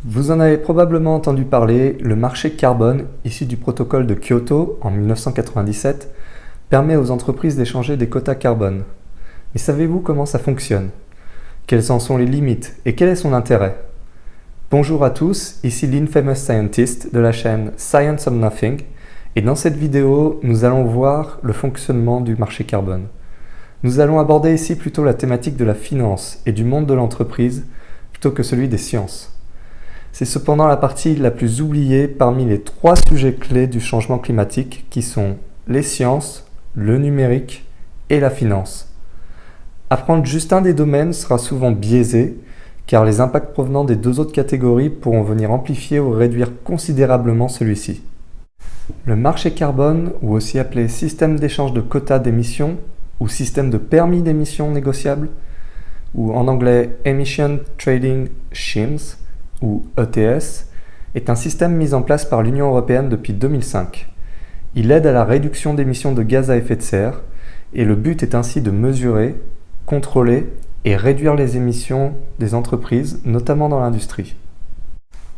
Vous en avez probablement entendu parler, le marché carbone, issu du protocole de Kyoto en 1997, permet aux entreprises d'échanger des quotas carbone. Mais savez-vous comment ça fonctionne? Quelles en sont les limites et quel est son intérêt? Bonjour à tous, ici l'Infamous Scientist de la chaîne Science of Nothing, et dans cette vidéo, nous allons voir le fonctionnement du marché carbone. Nous allons aborder ici plutôt la thématique de la finance et du monde de l'entreprise, plutôt que celui des sciences. C'est cependant la partie la plus oubliée parmi les trois sujets clés du changement climatique qui sont les sciences, le numérique et la finance. Apprendre juste un des domaines sera souvent biaisé car les impacts provenant des deux autres catégories pourront venir amplifier ou réduire considérablement celui-ci. Le marché carbone, ou aussi appelé système d'échange de quotas d'émissions ou système de permis d'émissions négociables, ou en anglais Emission Trading Schemes, ou ETS, est un système mis en place par l'Union européenne depuis 2005. Il aide à la réduction d'émissions de gaz à effet de serre et le but est ainsi de mesurer, contrôler et réduire les émissions des entreprises, notamment dans l'industrie.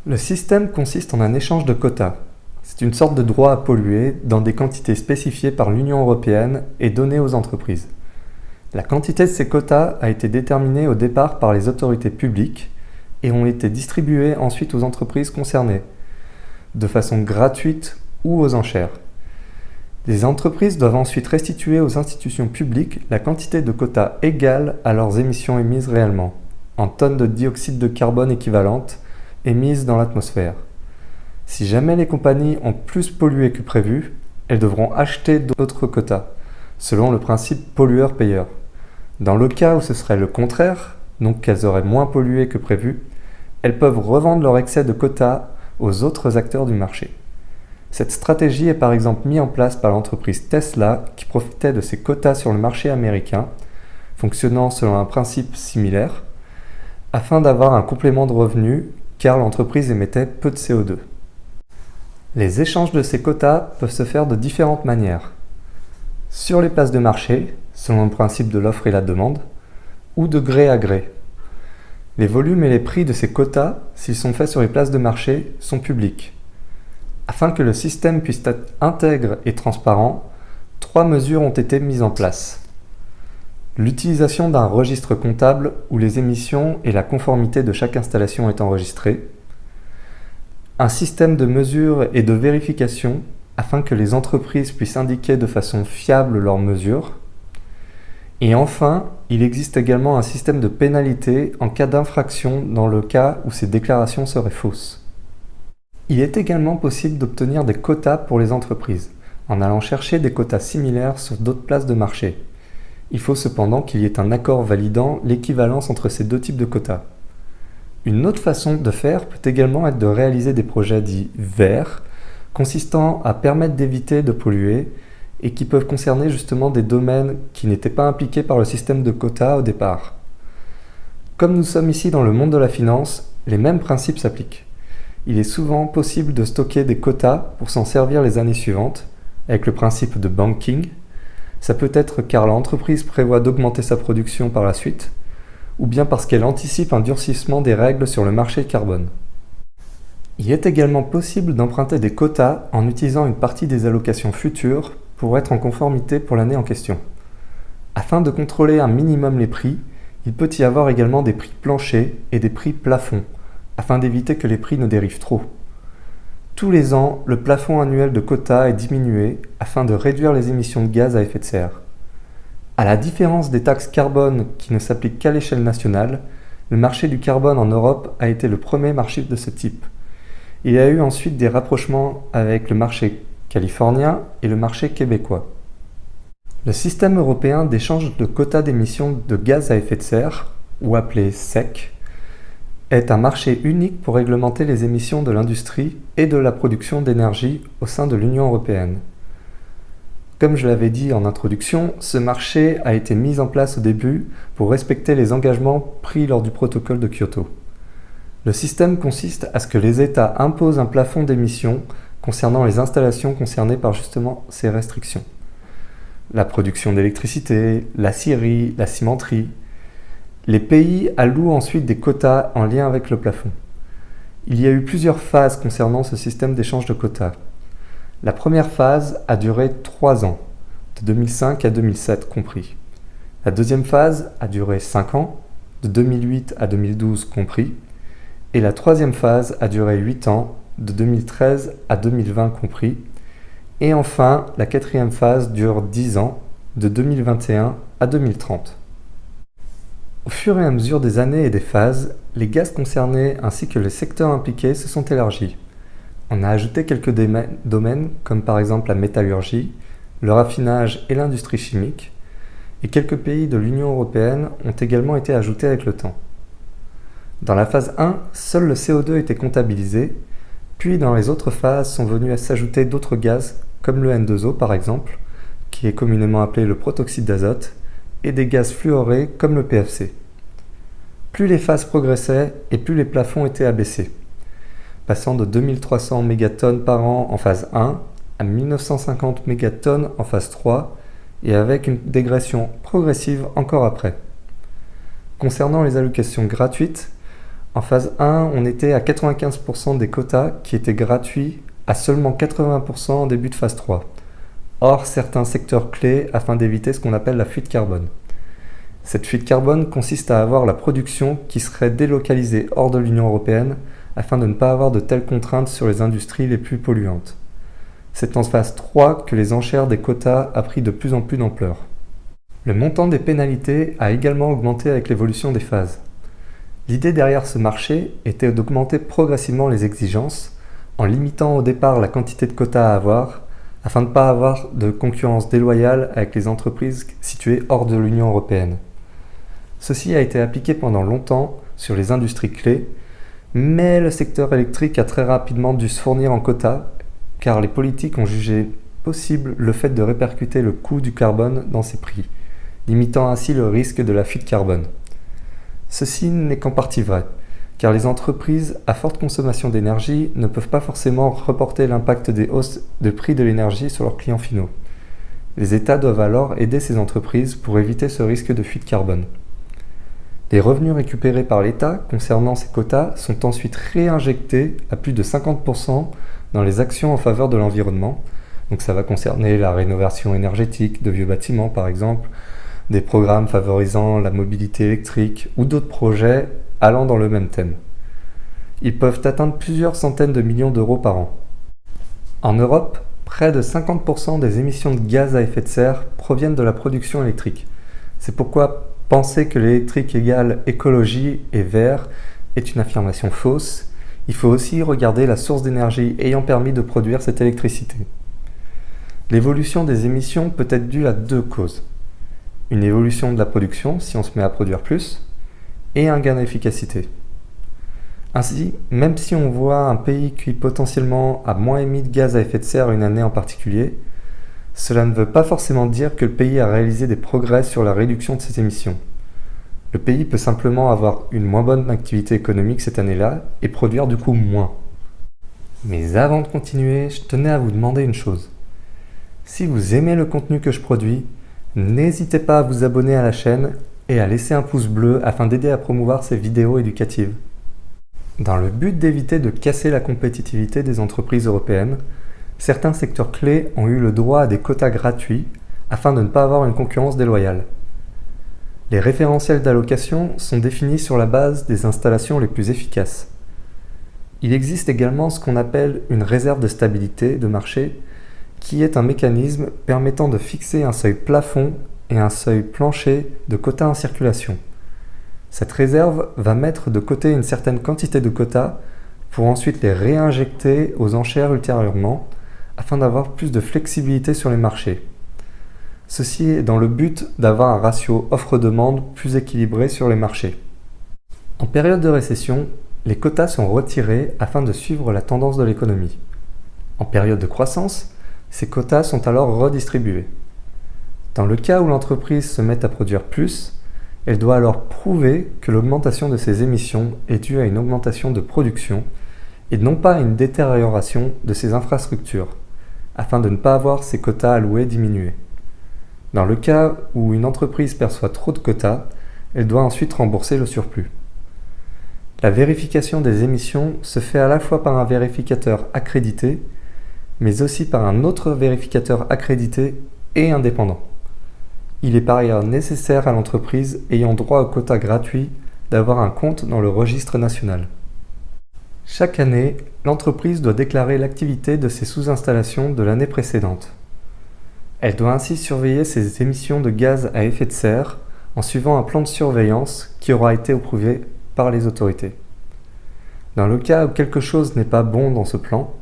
Le système consiste en un échange de quotas. C'est une sorte de droit à polluer dans des quantités spécifiées par l'Union européenne et données aux entreprises. La quantité de ces quotas a été déterminée au départ par les autorités publiques et ont été distribués ensuite aux entreprises concernées, de façon gratuite ou aux enchères. Les entreprises doivent ensuite restituer aux institutions publiques la quantité de quotas égale à leurs émissions émises réellement, en tonnes de dioxyde de carbone équivalentes émises dans l'atmosphère. Si jamais les compagnies ont plus pollué que prévu, elles devront acheter d'autres quotas, selon le principe pollueur-payeur. Dans le cas où ce serait le contraire, donc qu'elles auraient moins pollué que prévu, elles peuvent revendre leur excès de quotas aux autres acteurs du marché. Cette stratégie est par exemple mise en place par l'entreprise Tesla qui profitait de ses quotas sur le marché américain, fonctionnant selon un principe similaire, afin d'avoir un complément de revenus car l'entreprise émettait peu de CO2. Les échanges de ces quotas peuvent se faire de différentes manières. Sur les places de marché, selon le principe de l'offre et la demande, ou de gré à gré. Les volumes et les prix de ces quotas, s'ils sont faits sur les places de marché, sont publics. Afin que le système puisse être intègre et transparent, 3 mesures ont été mises en place. L'utilisation d'un registre comptable où les émissions et la conformité de chaque installation est enregistrée. Un système de mesure et de vérification afin que les entreprises puissent indiquer de façon fiable leurs mesures. Et enfin, il existe également un système de pénalité en cas d'infraction dans le cas où ces déclarations seraient fausses. Il est également possible d'obtenir des quotas pour les entreprises, en allant chercher des quotas similaires sur d'autres places de marché. Il faut cependant qu'il y ait un accord validant l'équivalence entre ces deux types de quotas. Une autre façon de faire peut également être de réaliser des projets dits verts, consistant à permettre d'éviter de polluer, et qui peuvent concerner justement des domaines qui n'étaient pas impliqués par le système de quotas au départ. Comme nous sommes ici dans le monde de la finance, les mêmes principes s'appliquent. Il est souvent possible de stocker des quotas pour s'en servir les années suivantes, avec le principe de banking. Ça peut être car l'entreprise prévoit d'augmenter sa production par la suite, ou bien parce qu'elle anticipe un durcissement des règles sur le marché carbone. Il est également possible d'emprunter des quotas en utilisant une partie des allocations futures pour être en conformité pour l'année en question. Afin de contrôler un minimum les prix, il peut y avoir également des prix planchers et des prix plafonds, afin d'éviter que les prix ne dérivent trop. Tous les ans, le plafond annuel de quotas est diminué afin de réduire les émissions de gaz à effet de serre. À la différence des taxes carbone qui ne s'appliquent qu'à l'échelle nationale, le marché du carbone en Europe a été le premier marché de ce type. Il y a eu ensuite des rapprochements avec le marché californien et le marché québécois. Le système européen d'échange de quotas d'émissions de gaz à effet de serre, ou appelé SEC, est un marché unique pour réglementer les émissions de l'industrie et de la production d'énergie au sein de l'Union européenne. Comme je l'avais dit en introduction, ce marché a été mis en place au début pour respecter les engagements pris lors du protocole de Kyoto. Le système consiste à ce que les États imposent un plafond d'émissions concernant les installations concernées par justement ces restrictions. La production d'électricité, l'acierie, la cimenterie. Les pays allouent ensuite des quotas en lien avec le plafond. Il y a eu plusieurs phases concernant ce système d'échange de quotas. La première phase a duré 3 ans, de 2005 à 2007 compris. La deuxième phase a duré 5 ans, de 2008 à 2012 compris. Et la troisième phase a duré 8 ans, de 2013 à 2020 compris. Et enfin, la quatrième phase dure 10 ans, de 2021 à 2030. Au fur et à mesure des années et des phases, les gaz concernés ainsi que les secteurs impliqués se sont élargis. On a ajouté quelques domaines comme par exemple la métallurgie, le raffinage et l'industrie chimique, et quelques pays de l'Union européenne ont également été ajoutés avec le temps. Dans la phase 1, seul le CO2 était comptabilisé, puis dans les autres phases sont venus à s'ajouter d'autres gaz comme le N2O par exemple, qui est communément appelé le protoxyde d'azote, et des gaz fluorés comme le PFC. Plus les phases progressaient et plus les plafonds étaient abaissés, passant de 2300 mégatonnes par an en phase 1 à 1950 mégatonnes en phase 3 et avec une dégression progressive encore après. Concernant les allocations gratuites, en phase 1, on était à 95% des quotas qui étaient gratuits à seulement 80% en début de phase 3. Hors certains secteurs clés afin d'éviter ce qu'on appelle la fuite carbone. Cette fuite carbone consiste à avoir la production qui serait délocalisée hors de l'Union européenne afin de ne pas avoir de telles contraintes sur les industries les plus polluantes. C'est en phase 3 que les enchères des quotas a pris de plus en plus d'ampleur. Le montant des pénalités a également augmenté avec l'évolution des phases. L'idée derrière ce marché était d'augmenter progressivement les exigences en limitant au départ la quantité de quotas à avoir afin de ne pas avoir de concurrence déloyale avec les entreprises situées hors de l'Union européenne. Ceci a été appliqué pendant longtemps sur les industries clés, mais le secteur électrique a très rapidement dû se fournir en quotas car les politiques ont jugé possible le fait de répercuter le coût du carbone dans ses prix, limitant ainsi le risque de la fuite carbone. Ceci n'est qu'en partie vrai, car les entreprises à forte consommation d'énergie ne peuvent pas forcément reporter l'impact des hausses de prix de l'énergie sur leurs clients finaux. Les États doivent alors aider ces entreprises pour éviter ce risque de fuite carbone. Les revenus récupérés par l'État concernant ces quotas sont ensuite réinjectés à plus de 50% dans les actions en faveur de l'environnement. Donc ça va concerner la rénovation énergétique de vieux bâtiments par exemple, des programmes favorisant la mobilité électrique ou d'autres projets allant dans le même thème. Ils peuvent atteindre plusieurs centaines de millions d'euros par an. En Europe, près de 50% des émissions de gaz à effet de serre proviennent de la production électrique. C'est pourquoi penser que l'électrique égale écologie et vert est une affirmation fausse. Il faut aussi regarder la source d'énergie ayant permis de produire cette électricité. L'évolution des émissions peut être due à 2 causes. Une évolution de la production, si on se met à produire plus, et un gain d'efficacité. Ainsi, même si on voit un pays qui potentiellement a moins émis de gaz à effet de serre une année en particulier, cela ne veut pas forcément dire que le pays a réalisé des progrès sur la réduction de ses émissions. Le pays peut simplement avoir une moins bonne activité économique cette année-là et produire du coup moins. Mais avant de continuer, je tenais à vous demander une chose. Si vous aimez le contenu que je produis, n'hésitez pas à vous abonner à la chaîne et à laisser un pouce bleu afin d'aider à promouvoir ces vidéos éducatives. Dans le but d'éviter de casser la compétitivité des entreprises européennes, certains secteurs clés ont eu le droit à des quotas gratuits afin de ne pas avoir une concurrence déloyale. Les référentiels d'allocation sont définis sur la base des installations les plus efficaces. Il existe également ce qu'on appelle une réserve de stabilité de marché, qui est un mécanisme permettant de fixer un seuil plafond et un seuil plancher de quotas en circulation. Cette réserve va mettre de côté une certaine quantité de quotas pour ensuite les réinjecter aux enchères ultérieurement afin d'avoir plus de flexibilité sur les marchés. Ceci est dans le but d'avoir un ratio offre-demande plus équilibré sur les marchés. En période de récession, les quotas sont retirés afin de suivre la tendance de l'économie. En période de croissance, ces quotas sont alors redistribués. Dans le cas où l'entreprise se met à produire plus, elle doit alors prouver que l'augmentation de ses émissions est due à une augmentation de production et non pas à une détérioration de ses infrastructures, afin de ne pas avoir ses quotas alloués diminuer. Dans le cas où une entreprise perçoit trop de quotas, elle doit ensuite rembourser le surplus. La vérification des émissions se fait à la fois par un vérificateur accrédité, mais aussi par un autre vérificateur accrédité et indépendant. Il est par ailleurs nécessaire à l'entreprise ayant droit au quota gratuit d'avoir un compte dans le registre national. Chaque année, l'entreprise doit déclarer l'activité de ses sous-installations de l'année précédente. Elle doit ainsi surveiller ses émissions de gaz à effet de serre en suivant un plan de surveillance qui aura été approuvé par les autorités. Dans le cas où quelque chose n'est pas bon dans ce plan,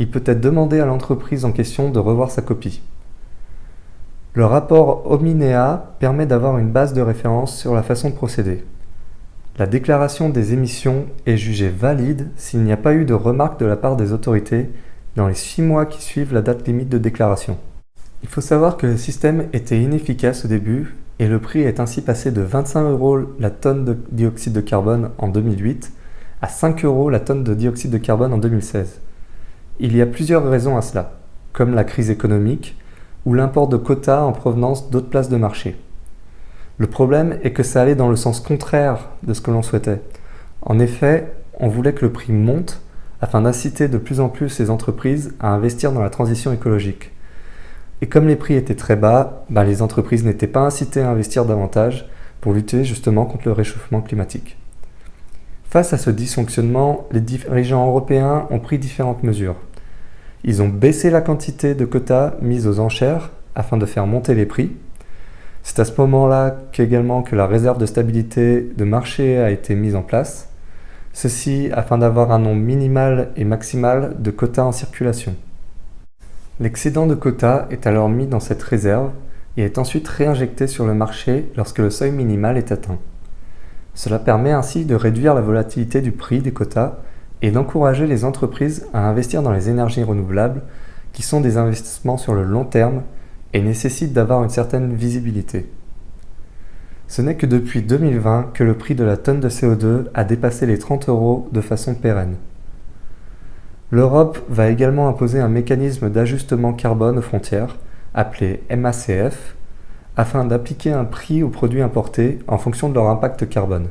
il peut être demandé à l'entreprise en question de revoir sa copie. Le rapport Ominea permet d'avoir une base de référence sur la façon de procéder. La déclaration des émissions est jugée valide s'il n'y a pas eu de remarques de la part des autorités dans les 6 mois qui suivent la date limite de déclaration. Il faut savoir que le système était inefficace au début et le prix est ainsi passé de 25 € la tonne de dioxyde de carbone en 2008 à 5 € la tonne de dioxyde de carbone en 2016. Il y a plusieurs raisons à cela, comme la crise économique ou l'import de quotas en provenance d'autres places de marché. Le problème est que ça allait dans le sens contraire de ce que l'on souhaitait. En effet, on voulait que le prix monte afin d'inciter de plus en plus les entreprises à investir dans la transition écologique. Et comme les prix étaient très bas, les entreprises n'étaient pas incitées à investir davantage pour lutter justement contre le réchauffement climatique. Face à ce dysfonctionnement, les dirigeants européens ont pris différentes mesures. Ils ont baissé la quantité de quotas mis aux enchères afin de faire monter les prix. C'est à ce moment-là qu'également que la réserve de stabilité de marché a été mise en place, ceci afin d'avoir un nombre minimal et maximal de quotas en circulation. L'excédent de quotas est alors mis dans cette réserve et est ensuite réinjecté sur le marché lorsque le seuil minimal est atteint. Cela permet ainsi de réduire la volatilité du prix des quotas et d'encourager les entreprises à investir dans les énergies renouvelables qui sont des investissements sur le long terme et nécessitent d'avoir une certaine visibilité. Ce n'est que depuis 2020 que le prix de la tonne de CO2 a dépassé les 30 € de façon pérenne. L'Europe va également imposer un mécanisme d'ajustement carbone aux frontières, appelé MACF, afin d'appliquer un prix aux produits importés en fonction de leur impact carbone.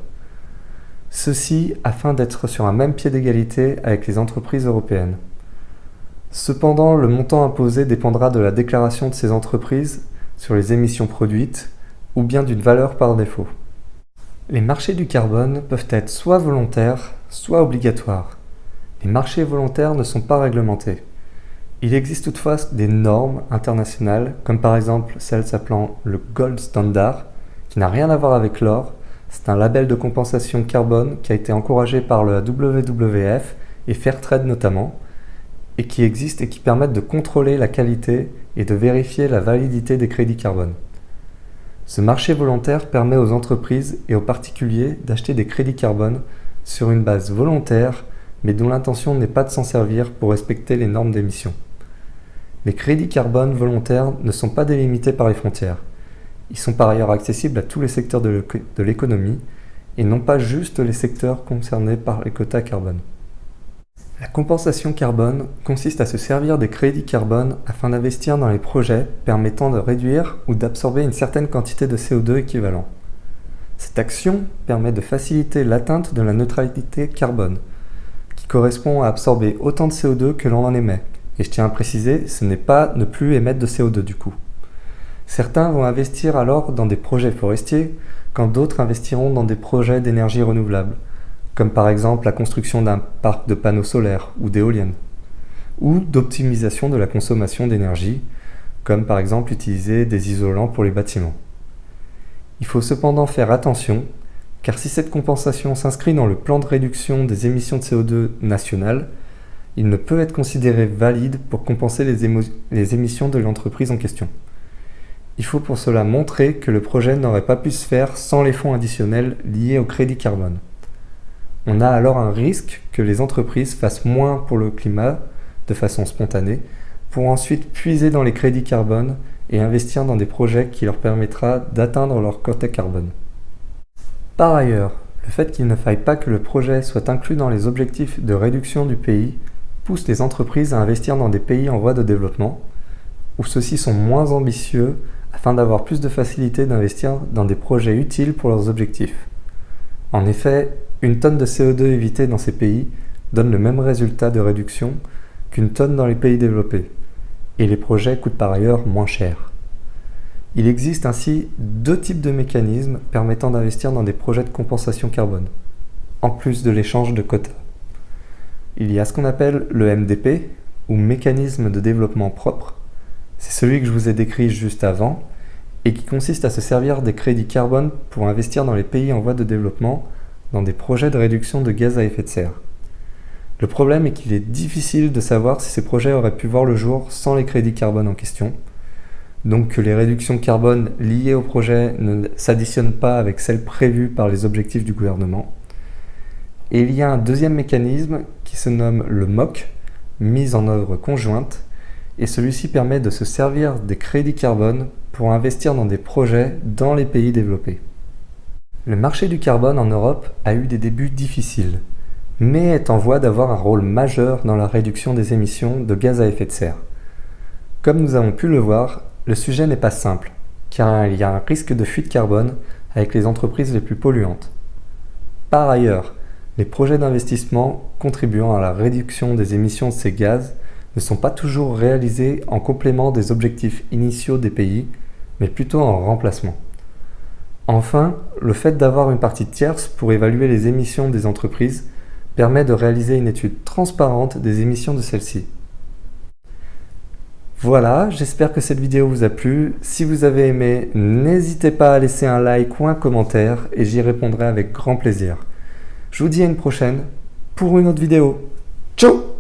Ceci afin d'être sur un même pied d'égalité avec les entreprises européennes. Cependant, le montant imposé dépendra de la déclaration de ces entreprises sur les émissions produites ou bien d'une valeur par défaut. Les marchés du carbone peuvent être soit volontaires, soit obligatoires. Les marchés volontaires ne sont pas réglementés. Il existe toutefois des normes internationales, comme par exemple celle s'appelant le Gold Standard, qui n'a rien à voir avec l'or. C'est un label de compensation carbone qui a été encouragé par le WWF et Fairtrade notamment, et qui existe et qui permettent de contrôler la qualité et de vérifier la validité des crédits carbone. Ce marché volontaire permet aux entreprises et aux particuliers d'acheter des crédits carbone sur une base volontaire, mais dont l'intention n'est pas de s'en servir pour respecter les normes d'émission. Les crédits carbone volontaires ne sont pas délimités par les frontières. Ils sont par ailleurs accessibles à tous les secteurs de l'économie et non pas juste les secteurs concernés par les quotas carbone. La compensation carbone consiste à se servir des crédits carbone afin d'investir dans les projets permettant de réduire ou d'absorber une certaine quantité de CO2 équivalent. Cette action permet de faciliter l'atteinte de la neutralité carbone, qui correspond à absorber autant de CO2 que l'on en émet. Et je tiens à préciser, ce n'est pas ne plus émettre de CO2 du coup. Certains vont investir alors dans des projets forestiers, quand d'autres investiront dans des projets d'énergie renouvelable, comme par exemple la construction d'un parc de panneaux solaires ou d'éoliennes, ou d'optimisation de la consommation d'énergie, comme par exemple utiliser des isolants pour les bâtiments. Il faut cependant faire attention, car si cette compensation s'inscrit dans le plan de réduction des émissions de CO2 national, il ne peut être considéré valide pour compenser les émissions de l'entreprise en question. Il faut pour cela montrer que le projet n'aurait pas pu se faire sans les fonds additionnels liés au crédit carbone. On a alors un risque que les entreprises fassent moins pour le climat de façon spontanée, pour ensuite puiser dans les crédits carbone et investir dans des projets qui leur permettra d'atteindre leur quota carbone. Par ailleurs, le fait qu'il ne faille pas que le projet soit inclus dans les objectifs de réduction du pays pousse les entreprises à investir dans des pays en voie de développement, où ceux-ci sont moins ambitieux afin d'avoir plus de facilité d'investir dans des projets utiles pour leurs objectifs. En effet, Une tonne de CO2 évitée dans ces pays donne le même résultat de réduction qu'une tonne dans les pays développés. Et les projets coûtent par ailleurs moins cher. Il existe ainsi deux types de mécanismes permettant d'investir dans des projets de compensation carbone, en plus de l'échange de quotas. Il y a ce qu'on appelle le MDP, ou mécanisme de développement propre. C'est celui que je vous ai décrit juste avant, et qui consiste à se servir des crédits carbone pour investir dans les pays en voie de développement dans des projets de réduction de gaz à effet de serre. Le problème est qu'il est difficile de savoir si ces projets auraient pu voir le jour sans les crédits carbone en question, donc que les réductions carbone liées au projet ne s'additionnent pas avec celles prévues par les objectifs du gouvernement. Et il y a un deuxième mécanisme qui se nomme le MOC, mise en œuvre conjointe, et celui-ci permet de se servir des crédits carbone pour investir dans des projets dans les pays développés. Le marché du carbone en Europe a eu des débuts difficiles, mais est en voie d'avoir un rôle majeur dans la réduction des émissions de gaz à effet de serre. Comme nous avons pu le voir, le sujet n'est pas simple, car il y a un risque de fuite carbone avec les entreprises les plus polluantes. Par ailleurs, les projets d'investissement contribuant à la réduction des émissions de ces gaz ne sont pas toujours réalisés en complément des objectifs initiaux des pays, mais plutôt en remplacement. Enfin, le fait d'avoir une partie tierce pour évaluer les émissions des entreprises permet de réaliser une étude transparente des émissions de celles-ci. Voilà, j'espère que cette vidéo vous a plu. Si vous avez aimé, n'hésitez pas à laisser un like ou un commentaire et j'y répondrai avec grand plaisir. Je vous dis à une prochaine pour une autre vidéo. Ciao!